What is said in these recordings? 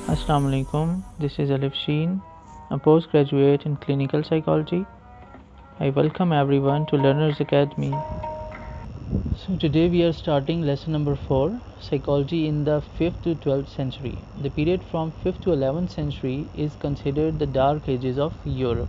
Assalamu alaikum. This is Alif Sheen, a postgraduate in clinical psychology. I welcome everyone to Learners Academy. So today we are starting lesson number 4, psychology in the 5th to 12th century. The period from 5th to 11th century is considered the dark ages of Europe.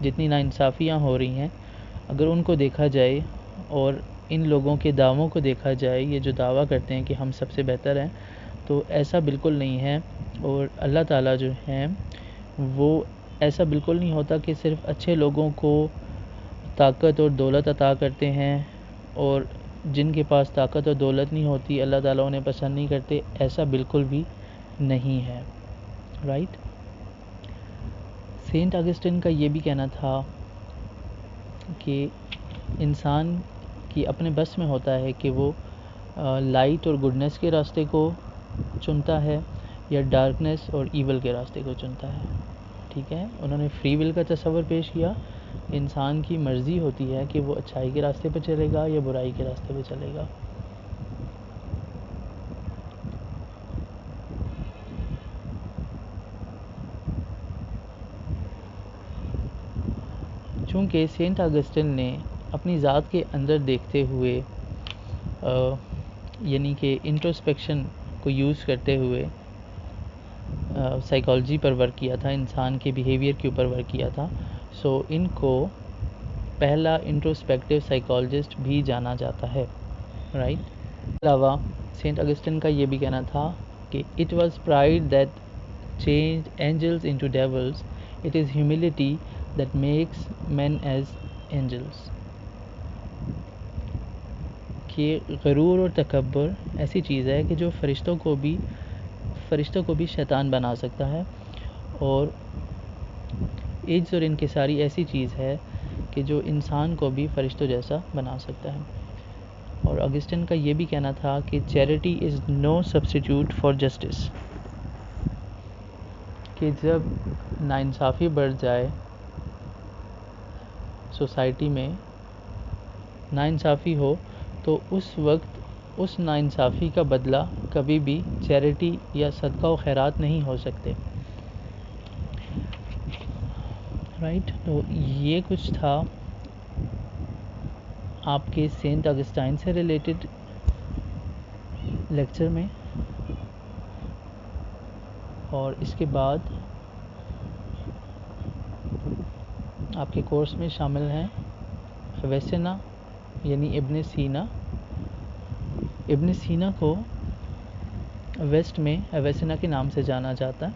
جتنی ناانصافیاں ہو رہی ہیں، اگر ان کو دیکھا جائے اور ان لوگوں کے دعووں کو دیکھا جائے، یہ جو دعویٰ کرتے ہیں کہ ہم سب سے بہتر ہیں، تو ایسا بالکل نہیں ہے. اور اللہ تعالیٰ جو ہیں وہ ایسا بالکل نہیں ہوتا کہ صرف اچھے لوگوں کو طاقت اور دولت عطا کرتے ہیں، اور جن کے پاس طاقت اور دولت نہیں ہوتی اللہ تعالیٰ انہیں پسند نہیں کرتے. ایسا بالکل بھی نہیں ہے. رائٹ. سینٹ اگسٹن کا یہ بھی کہنا تھا کہ انسان کی اپنے بس میں ہوتا ہے کہ وہ لائٹ اور گڈنس کے راستے کو چنتا ہے یا ڈارکنیس اور ایول کے راستے کو چنتا ہے. ٹھیک ہے، انہوں نے فری ول کا تصور پیش کیا. انسان کی مرضی ہوتی ہے کہ وہ اچھائی کے راستے پہ چلے گا یا برائی کے راستے پہ چلے گا. چونکہ سینٹ اگسٹن نے اپنی ذات کے اندر دیکھتے ہوئے یعنی کہ انٹروسپیکشن کو یوز کرتے ہوئے سائیکالوجی پر ورک کیا تھا، انسان کے بیہیویئر کے اوپر ورک کیا تھا، سو ان کو پہلا انٹروسپیکٹیو سائیکالوجسٹ بھی جانا جاتا ہے. رائٹ. اس کے علاوہ سینٹ اگسٹن کا یہ بھی کہنا تھا کہ it was pride that change angels into devils, it is humility that makes men as angels. کہ غرور اور تکبر ایسی چیز ہے کہ جو فرشتوں کو بھی شیطان بنا سکتا ہے، اور عجز اور انکساری ایسی چیز ہے کہ جو انسان کو بھی فرشتوں جیسا بنا سکتا ہے. اور اگسٹن کا یہ بھی کہنا تھا کہ charity is no substitute for justice. کہ جب ناانصافی بڑھ جائے سوسائٹی میں، ناانصافی ہو، تو اس وقت اس ناانصافی کا بدلہ کبھی بھی چیریٹی یا صدقہ و خیرات نہیں ہو سکتے. رائٹ. تو یہ کچھ تھا آپ کے سینٹ اگسٹائن سے ریلیٹڈ لیکچر میں. اور اس کے بعد آپ کے کورس میں شامل ہیں اویسنا یعنی ابن سینا. ابن سینا کو ویسٹ میں اویسنا کے نام سے جانا جاتا ہے،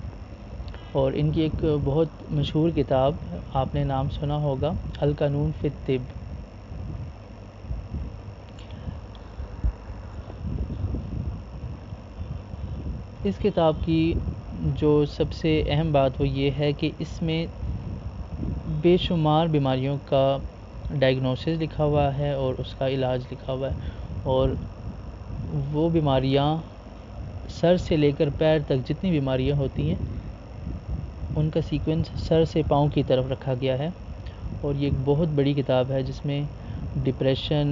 اور ان کی ایک بہت مشہور کتاب آپ نے نام سنا ہوگا، القانون فی الطب. اس کتاب کی جو سب سے اہم بات وہ یہ ہے کہ اس میں بے شمار بیماریوں کا ڈائگنوسس لکھا ہوا ہے اور اس کا علاج لکھا ہوا ہے، اور وہ بیماریاں سر سے لے کر پیر تک جتنی بیماریاں ہوتی ہیں ان کا سیکوینس سر سے پاؤں کی طرف رکھا گیا ہے. اور یہ ایک بہت بڑی کتاب ہے جس میں ڈپریشن،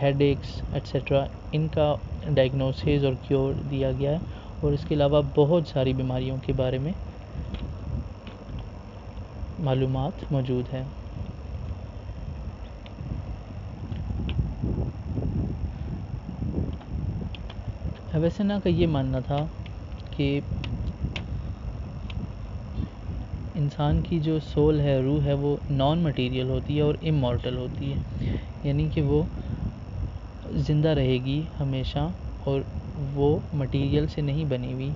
ہیڈ ایکس ایٹسیٹرا ان کا ڈائگنوسس اور کیور دیا گیا ہے، اور اس کے علاوہ بہت ساری بیماریوں کے بارے میں معلومات موجود ہیں. اویسنا کا یہ ماننا تھا کہ انسان کی جو سول ہے، روح ہے، وہ نان مٹیریل ہوتی ہے اور امورٹل ہوتی ہے، یعنی کہ وہ زندہ رہے گی ہمیشہ، اور وہ مٹیریل سے نہیں بنی ہوئی.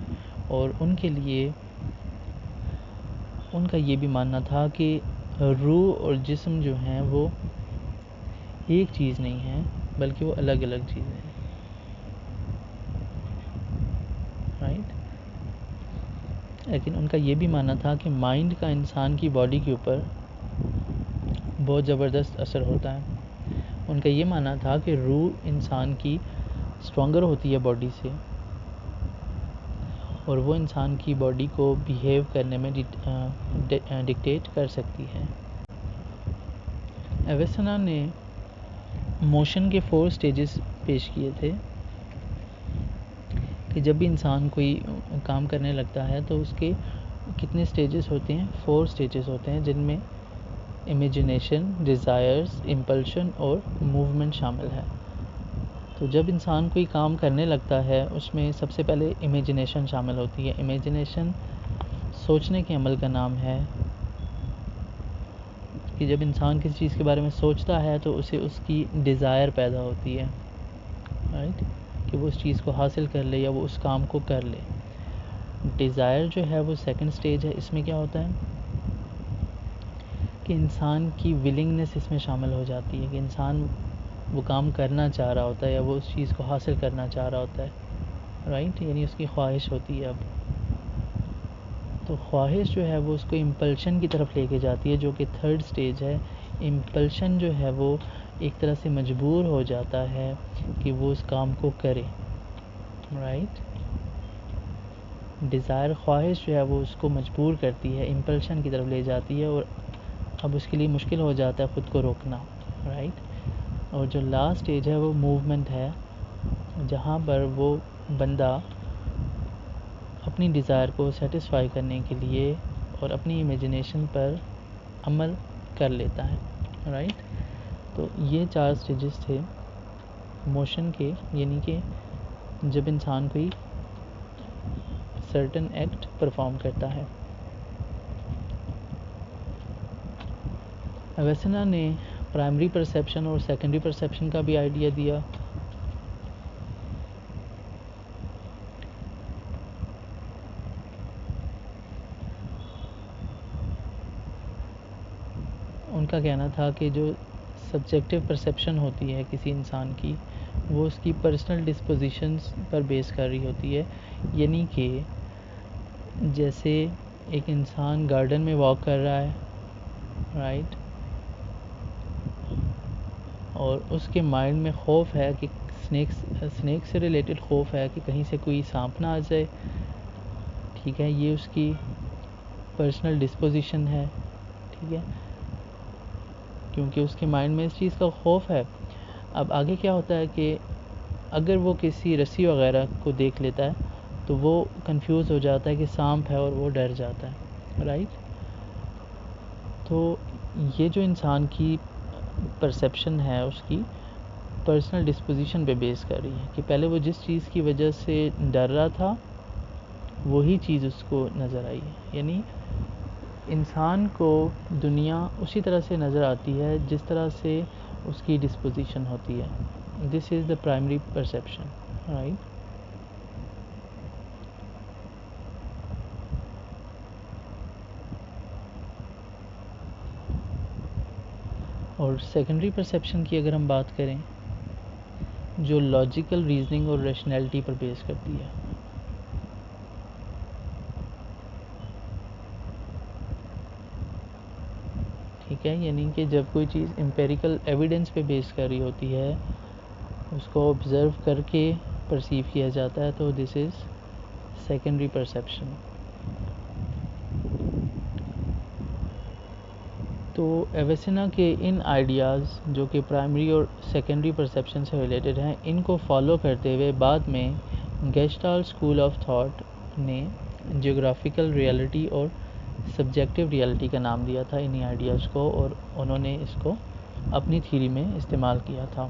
اور ان کے لیے ان کا یہ بھی ماننا تھا کہ روح اور جسم جو ہیں وہ ایک چیز نہیں ہیں بلکہ وہ الگ الگ چیزیں ہیں. رائٹ. لیکن ان کا یہ بھی ماننا تھا کہ مائنڈ کا انسان کی باڈی کے اوپر بہت زبردست اثر ہوتا ہے. ان کا یہ ماننا تھا کہ روح انسان کی اسٹرانگر ہوتی ہے باڈی سے، اور وہ انسان کی باڈی کو بیہیو کرنے میں ڈکٹیٹ کر سکتی ہے. اویسنا نے موشن کے 4 سٹیجز پیش کیے تھے کہ جب بھی انسان کوئی کام کرنے لگتا ہے تو اس کے کتنے سٹیجز ہوتے ہیں؟ 4 سٹیجز ہوتے ہیں، جن میں امیجنیشن، ڈیزائرز، امپلشن اور موومنٹ شامل ہے. تو جب انسان کوئی کام کرنے لگتا ہے اس میں سب سے پہلے امیجنیشن شامل ہوتی ہے. امیجنیشن سوچنے کے عمل کا نام ہے، کہ جب انسان کسی چیز کے بارے میں سوچتا ہے تو اسے اس کی ڈیزائر پیدا ہوتی ہے، رائٹ، کہ وہ اس چیز کو حاصل کر لے یا وہ اس کام کو کر لے. ڈیزائر جو ہے وہ سیکنڈ سٹیج ہے. اس میں کیا ہوتا ہے کہ انسان کی ولنگنس اس میں شامل ہو جاتی ہے، کہ انسان وہ کام کرنا چاہ رہا ہوتا ہے یا وہ اس چیز کو حاصل کرنا چاہ رہا ہوتا ہے، رائٹ، یعنی اس کی خواہش ہوتی ہے. اب تو خواہش جو ہے وہ اس کو امپلشن کی طرف لے کے جاتی ہے، جو کہ تھرڈ سٹیج ہے. امپلشن جو ہے وہ ایک طرح سے مجبور ہو جاتا ہے کہ وہ اس کام کو کرے، رائٹ. ڈیزائر، خواہش جو ہے وہ اس کو مجبور کرتی ہے، امپلشن کی طرف لے جاتی ہے، اور اب اس کے لیے مشکل ہو جاتا ہے خود کو روکنا، رائٹ. اور جو لاسٹ سٹیج ہے وہ موومنٹ ہے، جہاں پر وہ بندہ اپنی ڈیزائر کو سیٹسفائی کرنے کے لیے اور اپنی امیجنیشن پر عمل کر لیتا ہے، رائٹ. تو یہ 4 سٹیجز تھے موشن کے، یعنی کہ جب انسان کوئی سرٹن ایکٹ پرفارم کرتا ہے. اویسنا نے پرائمری پرسیپشن اور سیکنڈری پرسیپشن کا بھی آئیڈیا دیا. ان کا کہنا تھا کہ جو سبجیکٹو پرسیپشن ہوتی ہے کسی انسان کی، وہ اس کی پرسنل ڈسپوزیشنز پر بیس کر رہی ہوتی ہے. یعنی کہ جیسے ایک انسان گارڈن میں واک کر رہا ہے، رائٹ، اور اس کے مائنڈ میں خوف ہے کہ اسنیک سے ریلیٹڈ خوف ہے کہ کہیں سے کوئی سانپ نہ آ جائے، ٹھیک ہے، یہ اس کی پرسنل ڈسپوزیشن ہے، ٹھیک ہے، کیونکہ اس کے مائنڈ میں اس چیز کا خوف ہے. اب آگے کیا ہوتا ہے کہ اگر وہ کسی رسی وغیرہ کو دیکھ لیتا ہے تو وہ کنفیوز ہو جاتا ہے کہ سانپ ہے اور وہ ڈر جاتا ہے، رائٹ. تو یہ جو انسان کی پرسیپشن ہے اس کی پرسنل ڈسپوزیشن پہ بیس کر رہی ہے کہ پہلے وہ جس چیز کی وجہ سے ڈر رہا تھا وہی چیز اس کو نظر آئی ہے. یعنی انسان کو دنیا اسی طرح سے نظر آتی ہے جس طرح سے اس کی ڈسپوزیشن ہوتی ہے. دس از دا پرائمری پرسیپشن، رائٹ. اور سیکنڈری پرسیپشن کی اگر ہم بات کریں، جو لاجیکل ریزننگ اور ریشنلٹی پر بیس کرتی ہے. ٹھیک ہے، یعنی کہ جب کوئی چیز امپیریکل ایویڈنس پہ بیس کر رہی ہوتی ہے، اس کو آبزرو کر کے پرسیو کیا جاتا ہے، تو دس از سیکنڈری پرسیپشن. تو ایویسنا کے ان آئیڈیاز جو کہ پرائمری اور سیکنڈری پرسیپشن سے ریلیٹڈ ہیں، ان کو فالو کرتے ہوئے بعد میں گیسٹالٹ اسکول آف تھاٹ نے جیوگرافیکل ریئلٹی اور سبجیکٹیو ریئلٹی کا نام دیا تھا انہی آئیڈیاز کو، اور انہوں نے اس کو اپنی تھیوری میں استعمال کیا تھا.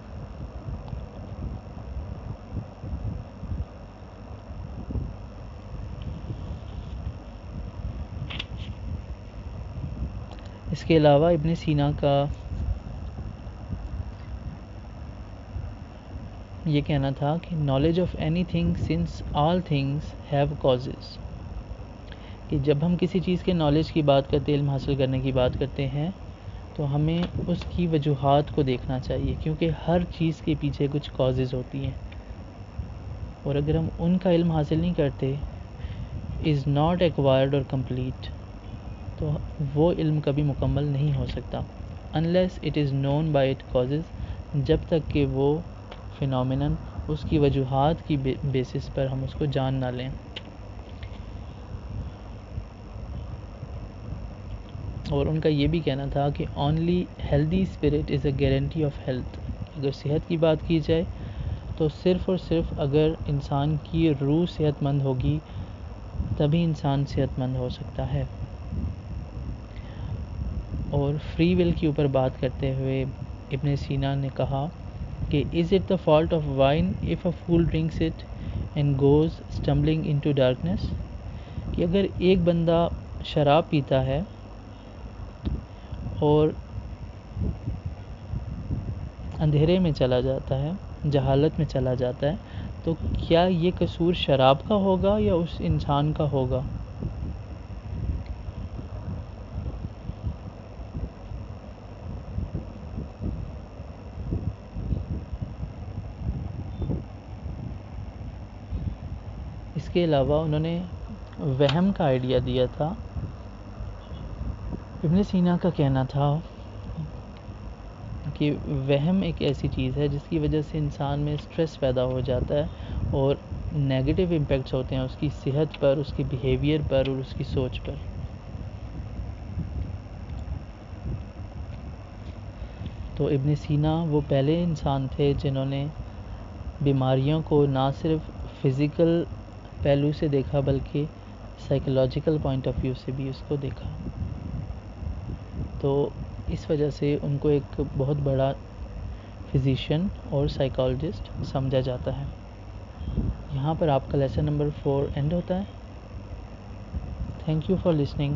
اس کے علاوہ ابن سینا کا یہ کہنا تھا کہ knowledge of any thing since all things have causes, کہ جب ہم کسی چیز کے نالج کی بات کرتے ہیں، علم حاصل کرنے کی بات کرتے ہیں، تو ہمیں اس کی وجوہات کو دیکھنا چاہیے، کیونکہ ہر چیز کے پیچھے کچھ کازز ہوتی ہیں، اور اگر ہم ان کا علم حاصل نہیں کرتے، از ناٹ ایکوائرڈ اور کمپلیٹ، تو وہ علم کبھی مکمل نہیں ہو سکتا. unless it is known by its causes، جب تک کہ وہ فینومینن اس کی وجوہات کی بیسس پر ہم اس کو جان نہ لیں. اور ان کا یہ بھی کہنا تھا کہ only healthy spirit is a guarantee of health، اگر صحت کی بات کی جائے تو صرف اور صرف اگر انسان کی روح صحت مند ہوگی تبھی انسان صحت مند ہو سکتا ہے. اور فری ول کے اوپر بات کرتے ہوئے ابن سینا نے کہا کہ is it the fault of wine if a fool drinks it and goes stumbling into darkness، کہ اگر ایک بندہ شراب پیتا ہے اور اندھیرے میں چلا جاتا ہے، جہالت میں چلا جاتا ہے، تو کیا یہ قصور شراب کا ہوگا یا اس انسان کا ہوگا؟ اس کے علاوہ انہوں نے وہم کا آئیڈیا دیا تھا۔ ابن سینا کا کہنا تھا کہ وہم ایک ایسی چیز ہے جس کی وجہ سے انسان میں سٹریس پیدا ہو جاتا ہے اور نیگیٹو امپیکٹس ہوتے ہیں اس کی صحت پر، اس کی بیہیویئر پر اور اس کی سوچ پر۔ تو ابن سینا وہ پہلے انسان تھے جنہوں نے بیماریوں کو نہ صرف فزیکل پہلو سے دیکھا بلکہ سائیکولوجیکل پوائنٹ آف ویو سے بھی اس کو دیکھا۔ تو اس وجہ سے ان کو ایک بہت بڑا فزیشین اور سائیکالوجسٹ سمجھا جاتا ہے۔ یہاں پر آپ کا لیسن نمبر 4 اینڈ ہوتا ہے۔ Thank you for listening.